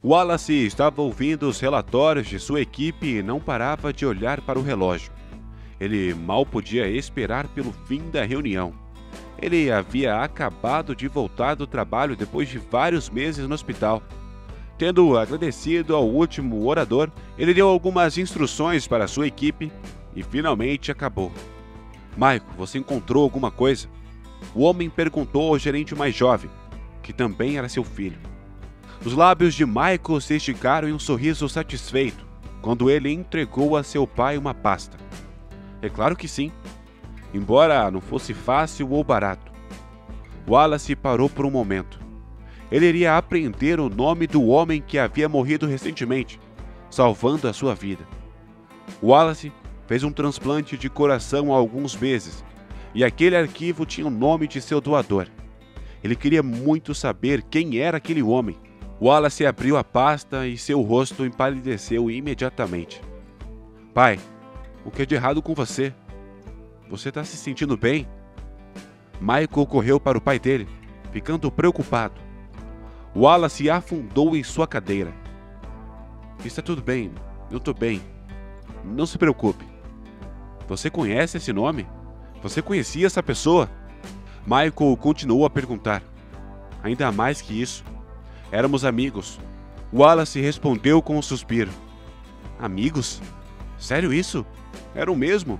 Wallace estava ouvindo os relatórios de sua equipe e não parava de olhar para o relógio. Ele mal podia esperar pelo fim da reunião. Ele havia acabado de voltar do trabalho depois de vários meses no hospital. Tendo agradecido ao último orador, ele deu algumas instruções para sua equipe e finalmente acabou. Michael, você encontrou alguma coisa? O homem perguntou ao gerente mais jovem, que também era seu filho. Os lábios de Michael se esticaram em um sorriso satisfeito quando ele entregou a seu pai uma pasta. É claro que sim, embora não fosse fácil ou barato. Wallace parou por um momento. Ele iria aprender o nome do homem que havia morrido recentemente, salvando a sua vida. Wallace fez um transplante de coração há alguns meses, e aquele arquivo tinha o nome de seu doador. Ele queria muito saber quem era aquele homem. Wallace abriu a pasta e seu rosto empalideceu imediatamente. Pai, o que é de errado com você? Você está se sentindo bem? Michael correu para o pai dele, ficando preocupado. Wallace afundou em sua cadeira. Está tudo bem, eu estou bem. Não se preocupe. Você conhece esse nome? Você conhecia essa pessoa? Michael continuou a perguntar. Ainda mais que isso. Éramos amigos. Wallace respondeu com um suspiro. Amigos? Sério isso? Eram mesmo?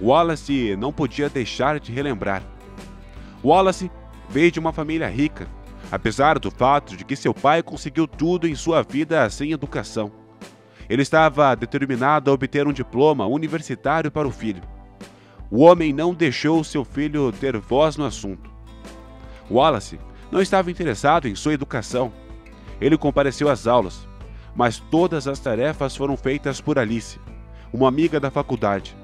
Wallace não podia deixar de relembrar. Wallace veio de uma família rica, apesar do fato de que seu pai conseguiu tudo em sua vida sem educação. Ele estava determinado a obter um diploma universitário para o filho. O homem não deixou seu filho ter voz no assunto. Wallace não estava interessado em sua educação. Ele compareceu às aulas, mas todas as tarefas foram feitas por Alice, uma amiga da faculdade.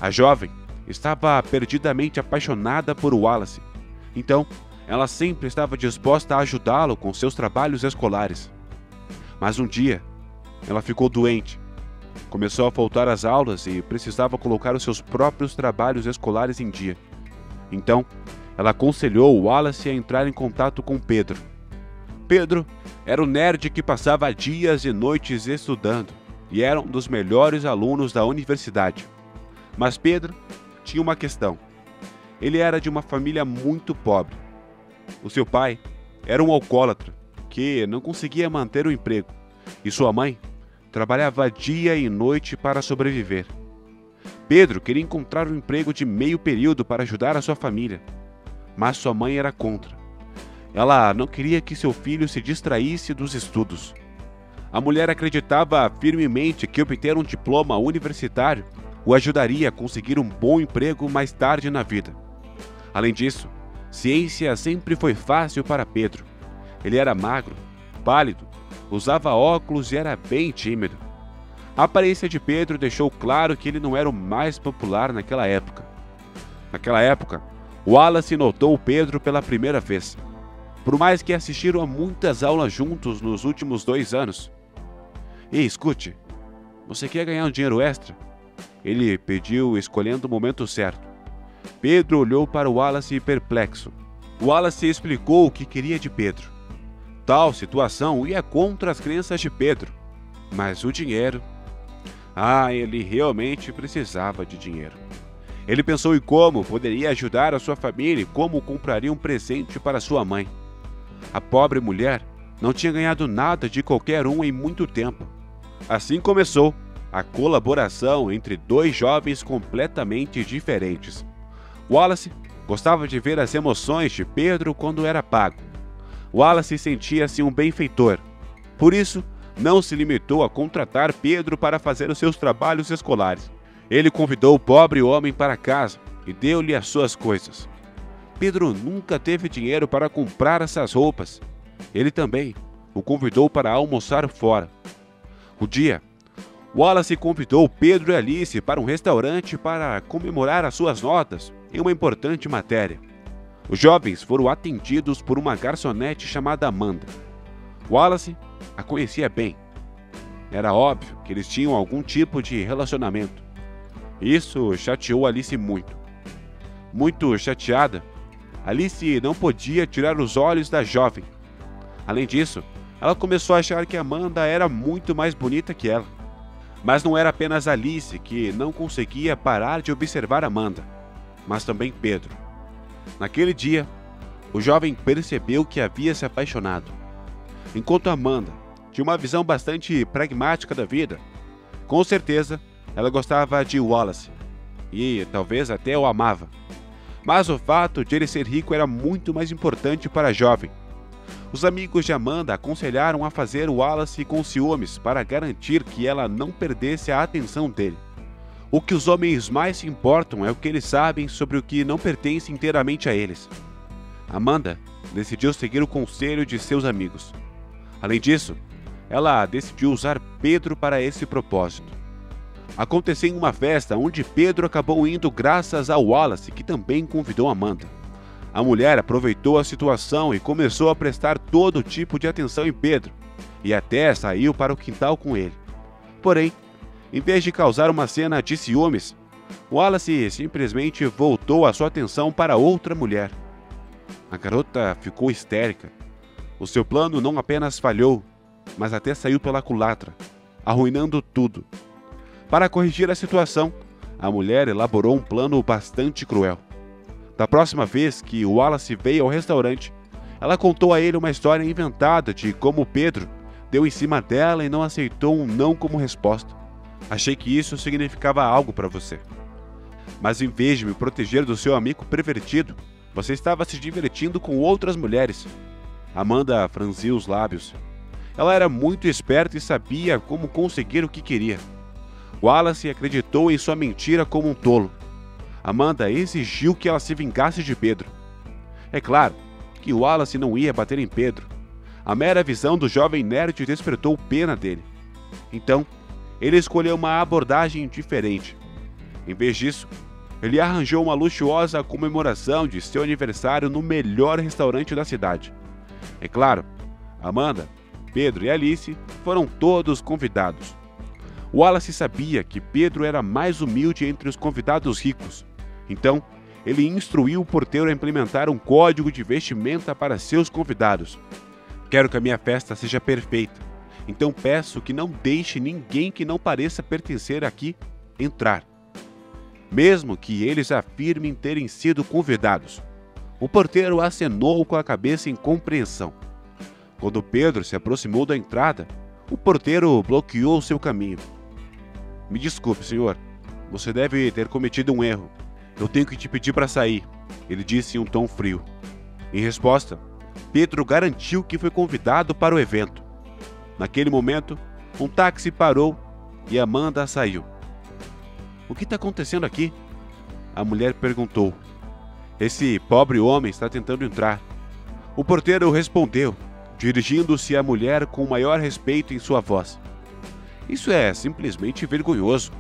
A jovem estava perdidamente apaixonada por Wallace, então ela sempre estava disposta a ajudá-lo com seus trabalhos escolares. Mas um dia, ela ficou doente. Começou a faltar às aulas e precisava colocar os seus próprios trabalhos escolares em dia. Então, ela aconselhou Wallace a entrar em contato com Pedro. Pedro era o nerd que passava dias e noites estudando e era um dos melhores alunos da universidade. Mas Pedro tinha uma questão. Ele era de uma família muito pobre. O seu pai era um alcoólatra que não conseguia manter o emprego e sua mãe trabalhava dia e noite para sobreviver. Pedro queria encontrar um emprego de meio período para ajudar a sua família, mas sua mãe era contra. Ela não queria que seu filho se distraísse dos estudos. A mulher acreditava firmemente que obter um diploma universitário o ajudaria a conseguir um bom emprego mais tarde na vida. Além disso, ciência sempre foi fácil para Pedro. Ele era magro, pálido, usava óculos e era bem tímido. A aparência de Pedro deixou claro que ele não era o mais popular naquela época. Naquela época, Wallace notou Pedro pela primeira vez, por mais que assistiram a muitas aulas juntos nos últimos 2 anos. Ei, escute, você quer ganhar um dinheiro extra? Ele pediu, escolhendo o momento certo. Pedro olhou para Wallace perplexo. Wallace explicou o que queria de Pedro. Tal situação ia contra as crenças de Pedro, mas o dinheiro... ele realmente precisava de dinheiro. Ele pensou em como poderia ajudar a sua família e como compraria um presente para sua mãe. A pobre mulher não tinha ganhado nada de qualquer um em muito tempo. Assim começou a colaboração entre 2 jovens completamente diferentes. Wallace gostava de ver as emoções de Pedro quando era pago. Wallace sentia-se um benfeitor. Por isso, não se limitou a contratar Pedro para fazer os seus trabalhos escolares. Ele convidou o pobre homem para casa e deu-lhe as suas coisas. Pedro nunca teve dinheiro para comprar essas roupas. Ele também o convidou para almoçar fora. Um dia, Wallace convidou Pedro e Alice para um restaurante para comemorar as suas notas em uma importante matéria. Os jovens foram atendidos por uma garçonete chamada Amanda. Wallace a conhecia bem. Era óbvio que eles tinham algum tipo de relacionamento. Isso chateou Alice muito. Muito chateada, Alice não podia tirar os olhos da jovem. Além disso, Ela começou a achar que Amanda era muito mais bonita que ela. Mas não era apenas Alice que não conseguia parar de observar Amanda, mas também Pedro. Naquele dia, o jovem percebeu que havia se apaixonado. Enquanto Amanda tinha uma visão bastante pragmática da vida, com certeza ela gostava de Wallace e talvez até o amava. Mas o fato de ele ser rico era muito mais importante para a jovem. Os amigos de Amanda aconselharam a fazer Wallace com ciúmes para garantir que ela não perdesse a atenção dele. O que os homens mais se importam é o que eles sabem sobre o que não pertence inteiramente a eles. Amanda decidiu seguir o conselho de seus amigos. Além disso, ela decidiu usar Pedro para esse propósito. Aconteceu em uma festa onde Pedro acabou indo graças a Wallace, que também convidou Amanda. A mulher aproveitou a situação e começou a prestar todo tipo de atenção em Pedro, e até saiu para o quintal com ele. Porém, em vez de causar uma cena de ciúmes, Wallace simplesmente voltou a sua atenção para outra mulher. A garota ficou histérica. O seu plano não apenas falhou, mas até saiu pela culatra, arruinando tudo. Para corrigir a situação, a mulher elaborou um plano bastante cruel. Da próxima vez que Wallace veio ao restaurante, ela contou a ele uma história inventada de como Pedro deu em cima dela e não aceitou um não como resposta. Achei que isso significava algo para você. Mas em vez de me proteger do seu amigo pervertido, você estava se divertindo com outras mulheres. Amanda franziu os lábios. Ela era muito esperta e sabia como conseguir o que queria. Wallace acreditou em sua mentira como um tolo. Amanda exigiu que ela se vingasse de Pedro. É claro que Wallace não ia bater em Pedro. A mera visão do jovem nerd despertou pena dele. Então, ele escolheu uma abordagem diferente. Em vez disso, ele arranjou uma luxuosa comemoração de seu aniversário no melhor restaurante da cidade. É claro, Amanda, Pedro e Alice foram todos convidados. Wallace sabia que Pedro era mais humilde entre os convidados ricos. Então, ele instruiu o porteiro a implementar um código de vestimenta para seus convidados. Quero que a minha festa seja perfeita, então peço que não deixe ninguém que não pareça pertencer aqui entrar, mesmo que eles afirmem terem sido convidados. O porteiro acenou com a cabeça em compreensão. Quando Pedro se aproximou da entrada, o porteiro bloqueou seu caminho. Me desculpe, senhor. Você deve ter cometido um erro. Eu tenho que te pedir para sair, ele disse em um tom frio. Em resposta, Pedro garantiu que foi convidado para o evento. Naquele momento, um táxi parou e Amanda saiu. O que está acontecendo aqui? A mulher perguntou. Esse pobre homem está tentando entrar. O porteiro respondeu, dirigindo-se à mulher com o maior respeito em sua voz. Isso é simplesmente vergonhoso.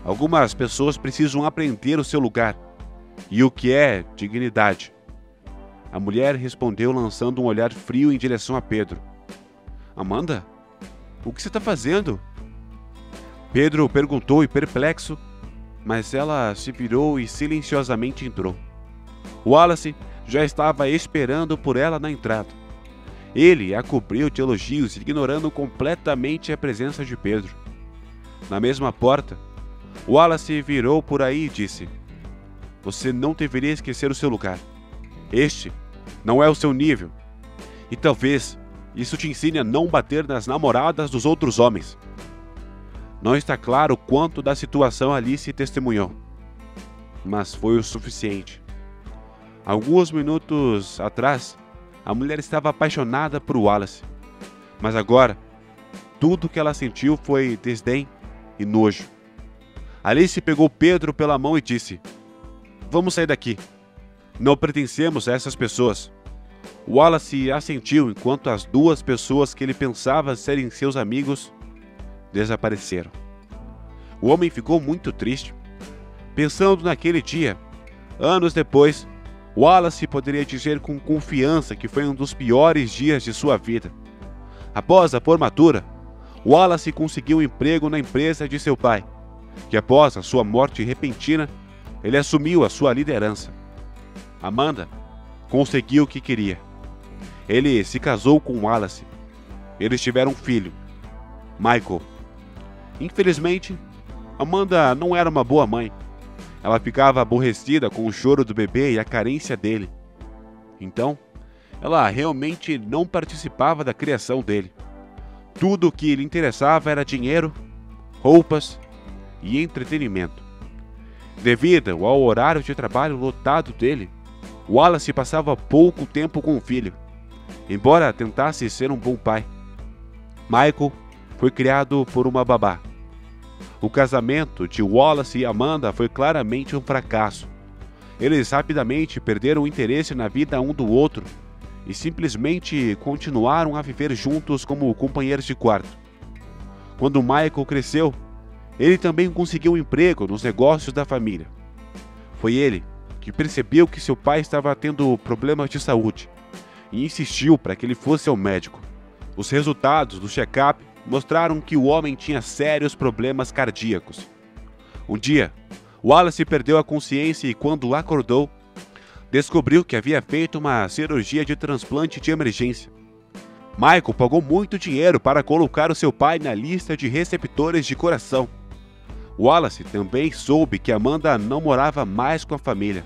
Algumas pessoas precisam aprender o seu lugar e o que é dignidade. A mulher respondeu lançando um olhar frio em direção a Pedro. Amanda, o que você está fazendo? Pedro perguntou perplexo, mas ela se virou e silenciosamente entrou. Wallace já estava esperando por ela na entrada. Ele a cobriu de elogios, ignorando completamente a presença de Pedro. Na mesma porta, Wallace virou por aí e disse: Você não deveria esquecer o seu lugar. Este não é o seu nível. E talvez isso te ensine a não bater nas namoradas dos outros homens. Não está claro quanto da situação Alice testemunhou, mas foi o suficiente. Alguns minutos atrás, a mulher estava apaixonada por Wallace, mas agora, tudo que ela sentiu foi desdém e nojo. Alice pegou Pedro pela mão e disse: Vamos sair daqui. Não pertencemos a essas pessoas. Wallace assentiu enquanto as duas pessoas que ele pensava serem seus amigos desapareceram. O homem ficou muito triste. Pensando naquele dia, anos depois, Wallace poderia dizer com confiança que foi um dos piores dias de sua vida. Após a formatura, Wallace conseguiu um emprego na empresa de seu pai, que após a sua morte repentina, ele assumiu a sua liderança. Amanda conseguiu o que queria. Ele se casou com Wallace. Eles tiveram um filho, Michael. Infelizmente, Amanda não era uma boa mãe. Ela ficava aborrecida com o choro do bebê e a carência dele. Então, ela realmente não participava da criação dele. Tudo o que lhe interessava era dinheiro, roupas e entretenimento. Devido ao horário de trabalho lotado dele, Wallace passava pouco tempo com o filho, embora tentasse ser um bom pai. Michael foi criado por uma babá. O casamento de Wallace e Amanda foi claramente um fracasso. Eles rapidamente perderam o interesse na vida um do outro e simplesmente continuaram a viver juntos como companheiros de quarto. Quando Michael cresceu, ele também conseguiu um emprego nos negócios da família. Foi ele que percebeu que seu pai estava tendo problemas de saúde e insistiu para que ele fosse ao médico. Os resultados do check-up mostraram que o homem tinha sérios problemas cardíacos. Um dia, Wallace perdeu a consciência e, quando acordou, descobriu que havia feito uma cirurgia de transplante de emergência. Michael pagou muito dinheiro para colocar o seu pai na lista de receptores de coração. Wallace também soube que Amanda não morava mais com a família.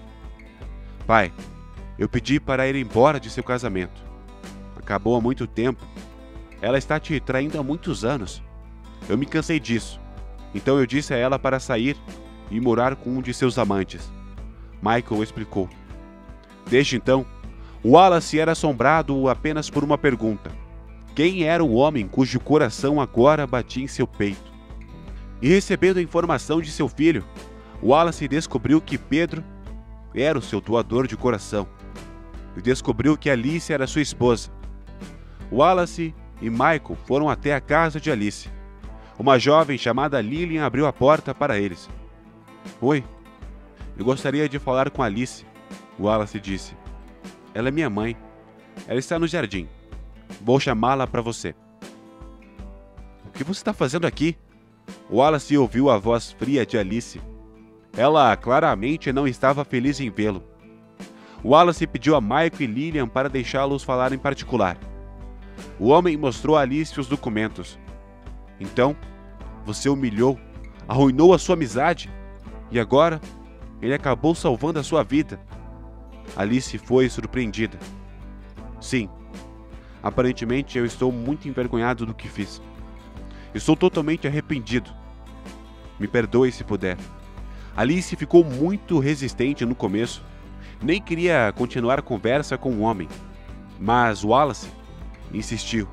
Pai, eu pedi para ir embora de seu casamento. Acabou há muito tempo. Ela está te traindo há muitos anos. Eu me cansei disso. Então eu disse a ela para sair e morar com um de seus amantes. Michael explicou. Desde então, Wallace era assombrado apenas por uma pergunta. Quem era o homem cujo coração agora batia em seu peito? E recebendo a informação de seu filho, Wallace descobriu que Pedro era o seu doador de coração. E descobriu que Alice era sua esposa. Wallace e Michael foram até a casa de Alice. Uma jovem chamada Lillian abriu a porta para eles. Oi, eu gostaria de falar com Alice, Wallace disse. Ela é minha mãe. Ela está no jardim. Vou chamá-la para você. O que você está fazendo aqui? Wallace ouviu a voz fria de Alice. Ela claramente não estava feliz em vê-lo. Wallace pediu a Michael e Lillian para deixá-los falar em particular. O homem mostrou a Alice os documentos. Então, você humilhou, arruinou a sua amizade e agora ele acabou salvando a sua vida. Alice foi surpreendida. Sim, aparentemente eu estou muito envergonhado do que fiz. Estou totalmente arrependido. Me perdoe se puder. Alice ficou muito resistente no começo. Nem queria continuar a conversa com o homem. Mas Wallace insistiu.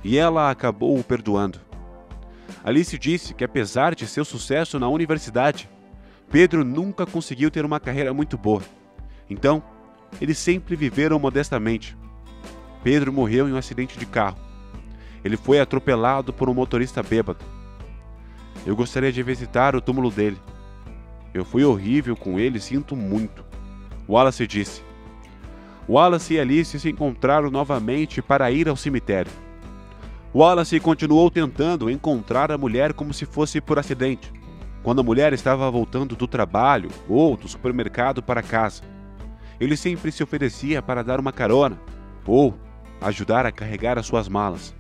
E ela acabou o perdoando. Alice disse que apesar de seu sucesso na universidade, Pedro nunca conseguiu ter uma carreira muito boa. Então, eles sempre viveram modestamente. Pedro morreu em um acidente de carro. Ele foi atropelado por um motorista bêbado. Eu gostaria de visitar o túmulo dele. Eu fui horrível com ele e sinto muito, Wallace disse. Wallace e Alice se encontraram novamente para ir ao cemitério. Wallace continuou tentando encontrar a mulher como se fosse por acidente, quando a mulher estava voltando do trabalho ou do supermercado para casa. Ele sempre se oferecia para dar uma carona ou ajudar a carregar as suas malas.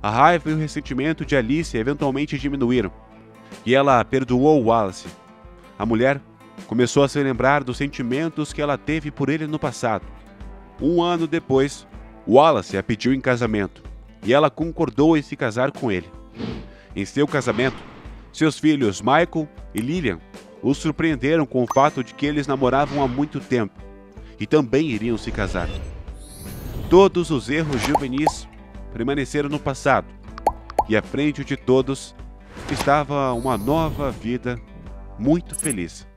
A raiva e o ressentimento de Alice eventualmente diminuíram, e ela perdoou Wallace. A mulher começou a se lembrar dos sentimentos que ela teve por ele no passado. Um ano depois, Wallace a pediu em casamento, e ela concordou em se casar com ele. Em seu casamento, seus filhos Michael e Lillian o surpreenderam com o fato de que eles namoravam há muito tempo, e também iriam se casar. Todos os erros juvenis permaneceram no passado, e à frente de todos estava uma nova vida muito feliz.